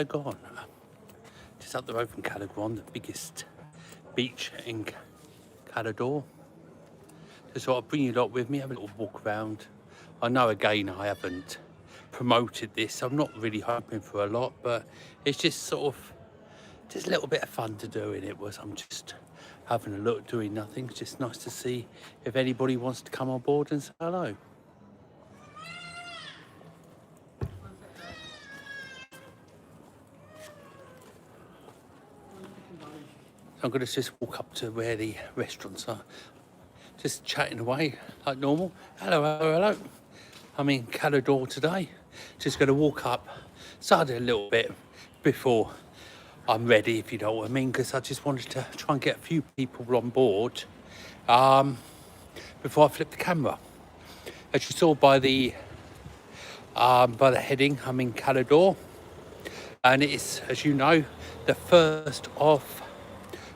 D'or, just up the road from Cala D'or, the biggest beach in Cala D'or. Just thought I'd bring you lot with me, have a little walk around. I know again I haven't promoted this. I'm not really hoping for a lot, but it's just sort of just a little bit of fun to do. And it was, I'm just having a look, doing nothing. It's just nice to see if anybody wants to come on board and say hello. I'm going to just walk up to where the restaurants are, just chatting away like normal. Hello, hello, hello. I'm in Cala D'or today. Just going to walk up, start a little bit before I'm ready, if you know what I mean, because I just wanted to try and get a few people on board before I flip the camera. As you saw by the heading, I'm in Cala D'or, and it's, as you know, the 1st of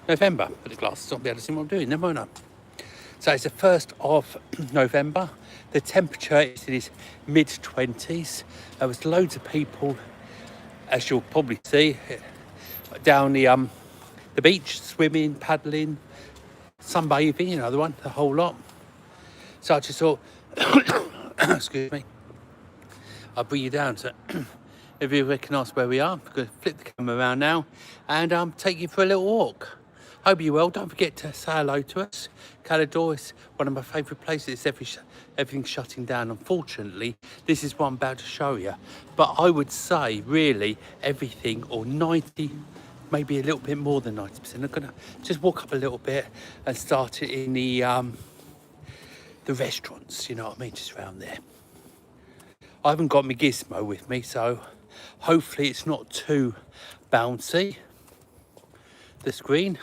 November. Put the glasses on, be able to see what I'm doing, then won't I? So it's the 1st of November. The temperature is in its mid-20s. There was loads of people, as you'll probably see, down the beach, swimming, paddling, sunbathing, you know, the whole lot. So I just thought, excuse me, I'll bring you down. So if you recognise where we are, I'm going to flip the camera around now and take you for a little walk. Hope you're well. Don't forget to say hello to us. Cala D'or is one of my favourite places. Everything's shutting down. Unfortunately, this is what I'm about to show you. But I would say, really, everything, or 90, maybe a little bit more than 90%. I'm going to just walk up a little bit and start it in the restaurants, you know what I mean, just around there. I haven't got my gizmo with me, so hopefully it's not too bouncy, the screen.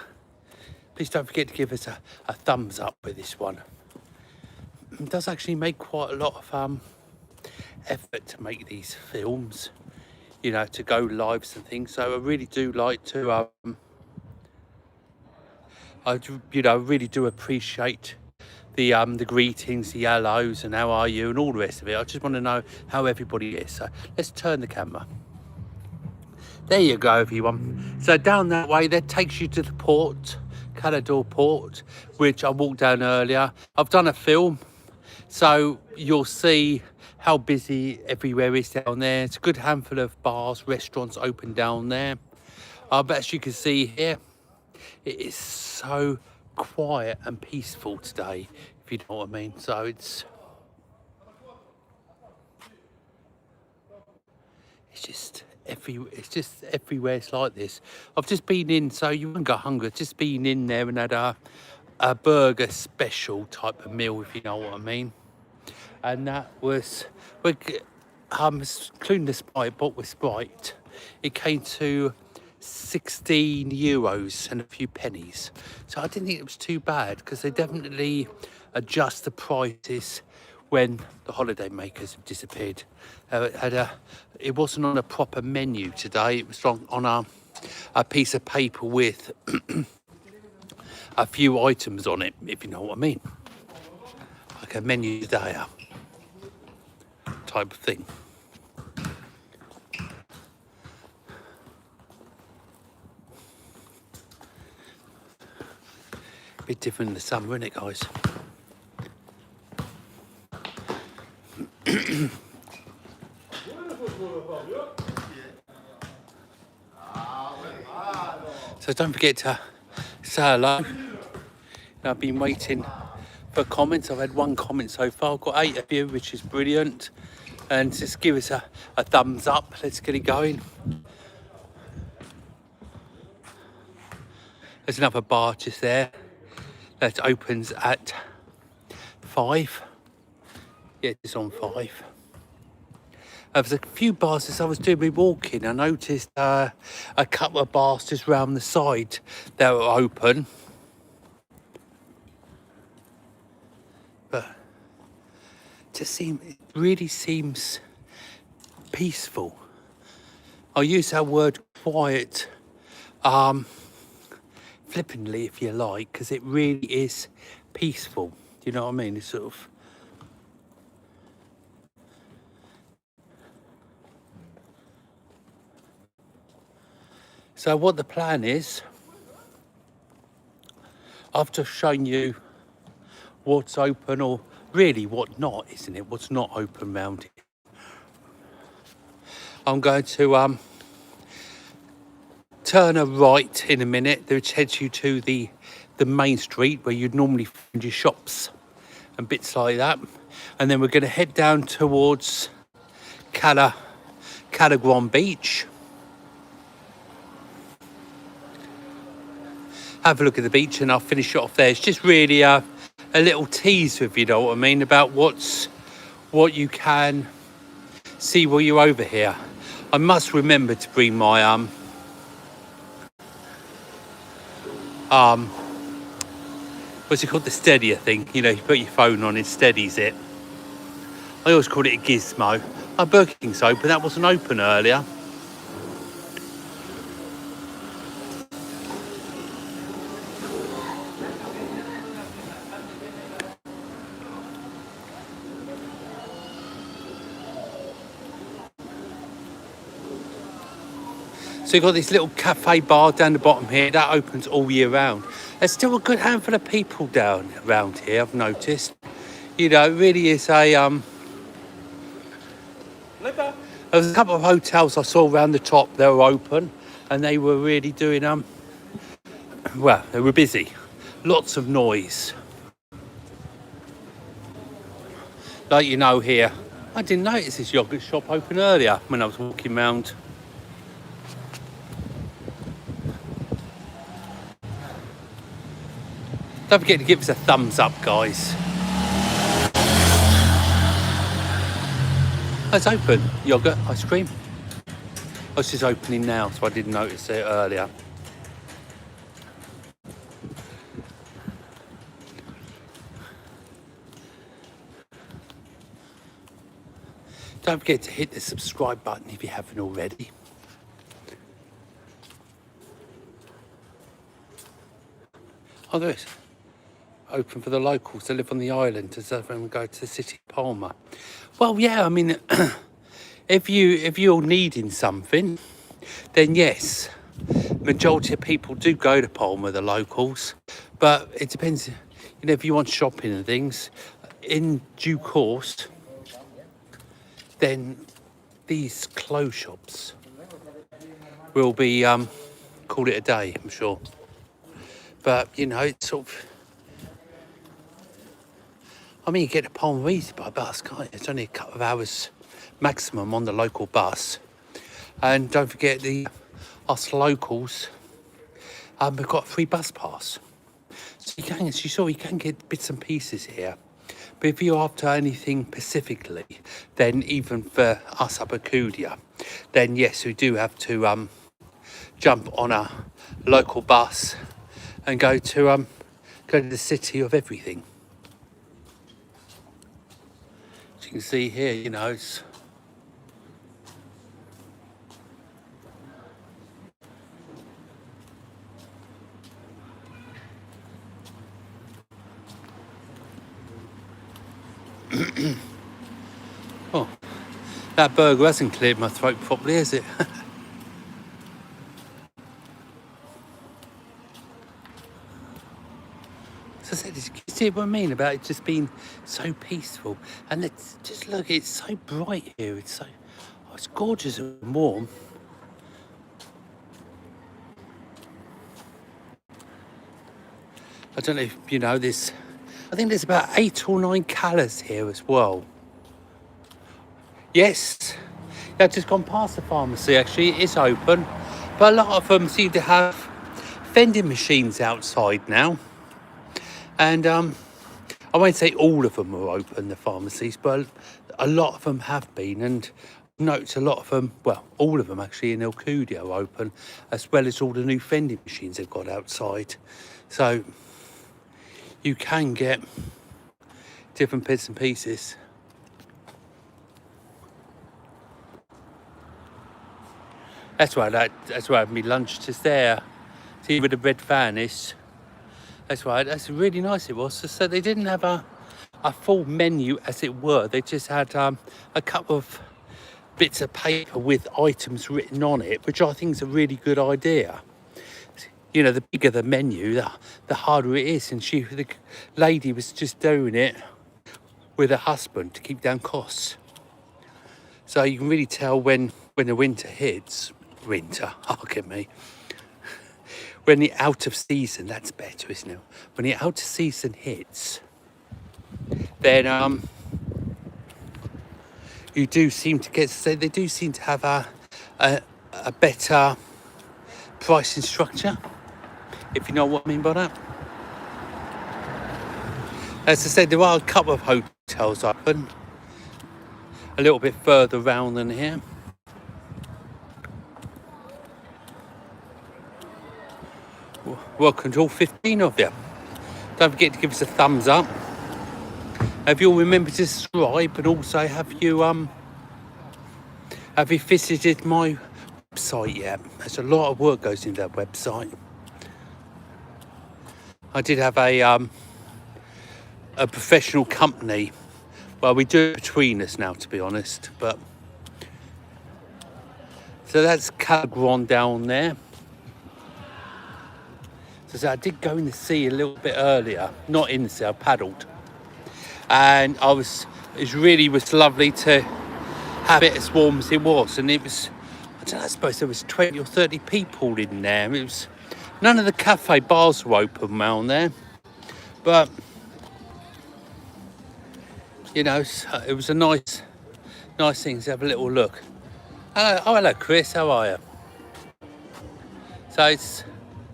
Please don't forget to give us a thumbs up with this one. It does actually make quite a lot of effort to make these films, you know, to go lives and things. So I really do like to, really do appreciate the greetings, the hellos, and how are you, and all the rest of it. I just want to know how everybody is. So let's turn the camera. There you go, everyone. So down that way, that takes you to the port. Cala D'or port, which I walked down earlier. I've done a film, so you'll see how busy everywhere is down there. It's a good handful of bars, restaurants open down there. But as you can see here, it is so quiet and peaceful today, if you know what I mean. So it's just everywhere it's like this. I've just been in, so you won't go hungry. I've just been in there and had a burger special type of meal, if you know what I mean. And that was, including the Sprite, bought with Sprite, it came to €16 and a few pennies. So I didn't think it was too bad, because they definitely adjust the prices when the holiday makers have disappeared. It wasn't on a proper menu today. It was on a piece of paper with a few items on it, if you know what I mean. Like a menu day type of thing. A bit different in the summer, isn't it, guys? So don't forget to say hello. I've been waiting for comments. I've had one comment so far. I've got 8 of you, which is brilliant. And just give us a thumbs up. Let's get it going. There's another bar just there that opens at 5. Yeah, it's on 5. There's a few bars as I was doing my walking. I noticed a couple of bars just round the side that were open. But it really seems peaceful. I'll use that word quiet flippantly, if you like, because it really is peaceful. Do you know what I mean? It's sort of... So what the plan is, I've just shown you what's open, or really what not, isn't it? What's not open round here. I'm going to turn a right in a minute, which heads you to the main street where you'd normally find your shops and bits like that. And then we're going to head down towards Cala D'or Beach. Have a look at the beach and I'll finish it off there. It's just really a little tease, if you know what I mean, about what you can see while you're over here. I must remember to bring my what's it called, the steadier thing, you know, you put your phone on, it steadies it. I always called it a gizmo. Burger King's open, that wasn't open earlier. So you've got this little cafe bar down the bottom here, that opens all year round. There's still a good handful of people down around here, I've noticed. You know, it really is a there was a couple of hotels I saw around the top that were open, and they were really doing well, they were busy. Lots of noise. Like, you know, here, I didn't notice this yogurt shop open earlier when I was walking round. Don't forget to give us a thumbs up, guys. Oh, it's open, yogurt, ice cream. Oh, it's just opening now, so I didn't notice it earlier. Don't forget to hit the subscribe button if you haven't already. Oh, there is. Open for the locals to live on the island as everyone go to the city of Palma. Well, yeah, I mean, if you're needing something, then yes, majority of people do go to Palma, the locals. But it depends, you know, if you want shopping and things, in due course, then these clothes shops will be call it a day, I'm sure. But you know, it's sort of, I mean, you get to Palma easy by bus, can't you? It's only a couple of hours maximum on the local bus. And don't forget, us locals, we've got a free bus pass. So you can get bits and pieces here. But if you're after anything specifically, then even for us up at Kudia, then yes, we do have to jump on a local bus and go to the city of everything. As you can see here, you know, it's oh, that burger hasn't cleared my throat properly, has it? So I said, you see what I mean about it just being so peaceful? And let's just look, it's so bright here. It's so, oh, it's gorgeous and warm. I don't know if you know this. I think there's about 8 or 9 colours here as well. Yes, yeah, I've just gone past the pharmacy actually, it is open. But a lot of them seem to have vending machines outside now. And I won't say all of them are open, the pharmacies, but a lot of them have been. And note a lot of them, well, all of them actually in El Cudio are open, as well as all the new vending machines they've got outside. So you can get different bits and pieces. That's why I had my lunch just there. See where the red fan is. That's right, that's really nice it was. So they didn't have a full menu as it were. They just had a couple of bits of paper with items written on it, which I think is a really good idea. You know, the bigger the menu, the harder it is. And the lady was just doing it with her husband to keep down costs. So you can really tell when the winter hits, look at me. When the out of season, that's better, isn't it? When the out of season hits, then you do seem to they do seem to have a better pricing structure, if you know what I mean by that. As I said, there are a couple of hotels open a little bit further round than here. Welcome to all 15 of you. Don't forget to give us a thumbs up. Have you all remembered to subscribe, and also have you visited my website yet? There's a lot of work goes into that website. I did have a professional company. Well, we do it between us now, to be honest. But so that's Cala D'or down there. So I did go in the sea a little bit earlier, not in the sea, I paddled, and it was lovely to have it as warm as it was. And it was, I don't know, I suppose there was 20 or 30 people in there. It was, none of the cafe bars were open around there, but you know, it was a nice thing to have a little look. Hello Chris, how are you? So it's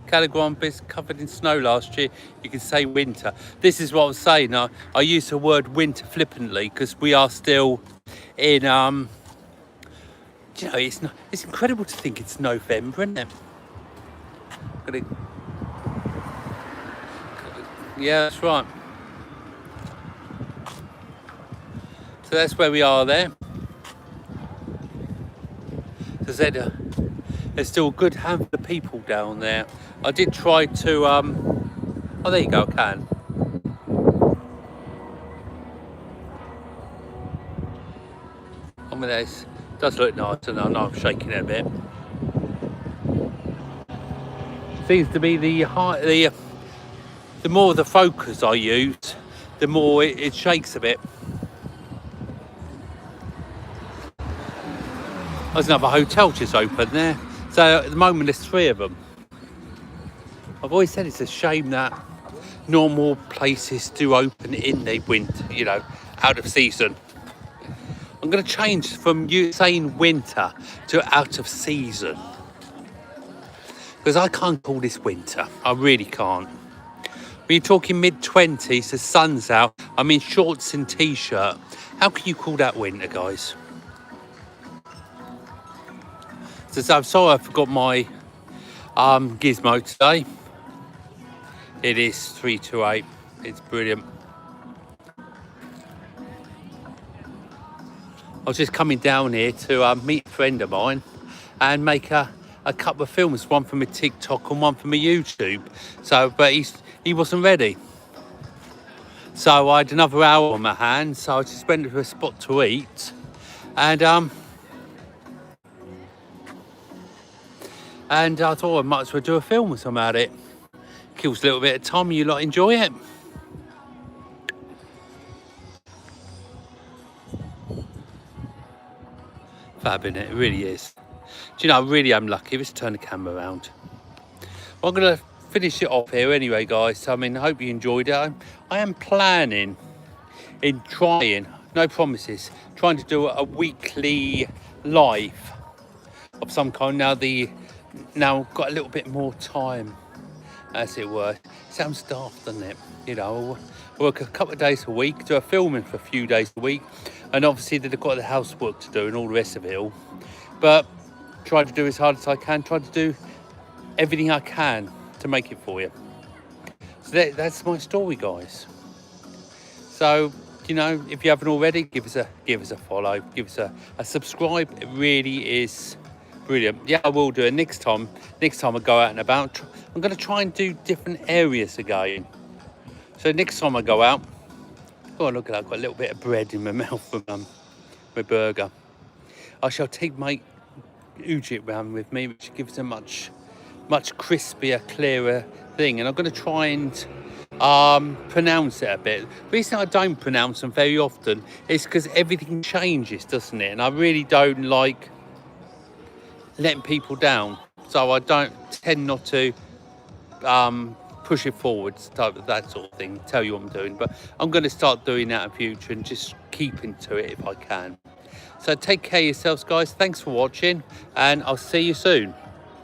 Cala D'or covered in snow last year. You can say winter. This is what I was saying. I use the word winter flippantly because we are still in. You know, it's incredible to think it's November, isn't it? Yeah, that's right. So that's where we are there. So there's still a good handful of people down there. I did try to, oh, there you go, I can. I mean, it does look nice, and I know I'm shaking it a bit. Seems to be the more the focus I use, the more it shakes a bit. There's another hotel just open there. So at the moment there's 3 of them. I've always said it's a shame that normal places do open in the winter, you know, out of season. I'm going to change from you saying winter to out of season, because I can't call this winter. I really can't. When you're talking mid-20s, the sun's out, I'm in shorts and t-shirt. How can you call that winter, guys? So I'm sorry I forgot my gizmo today. It is 328. It's brilliant. I was just coming down here to meet a friend of mine and make a couple of films, one from a TikTok and one from a YouTube. So, but he wasn't ready. So I had another hour on my hands. So I just went to a spot to eat, and I thought I might as well do a film with some at it. Kills a little bit of time. You lot enjoy it. Fab, innit? It really is. Do you know, I really am lucky. Let's turn the camera around. Well, I'm going to finish it off here anyway, guys. I mean, I hope you enjoyed it. I am planning in trying, no promises, trying to do a weekly live of some kind. Now I've got a little bit more time, as it were. Sounds daft, doesn't it? You know, I work a couple of days a week, do a filming for a few days a week, and obviously they've got the housework to do and all the rest of it all. But try to do as hard as I can, try to do everything I can to make it for you. So that's my story, guys. So, you know, if you haven't already, give us a follow, give us a subscribe. It really is brilliant. Yeah, I will do it next time I go out and about. I'm going to try and do different areas again. So next time I go out, oh look at that, I've got a little bit of bread in my mouth from my burger. I shall take my Ujit round with me, which gives a much crispier, clearer thing. And I'm going to try and pronounce it a bit. The reason I don't pronounce them very often is because everything changes, doesn't it? And I really don't like letting people down, so I don't tend not to push it forwards, type of that sort of thing, tell you what I'm doing. But I'm going to start doing that in future and just keeping to it if I can. So take care of yourselves, guys. Thanks for watching, and I'll see you soon.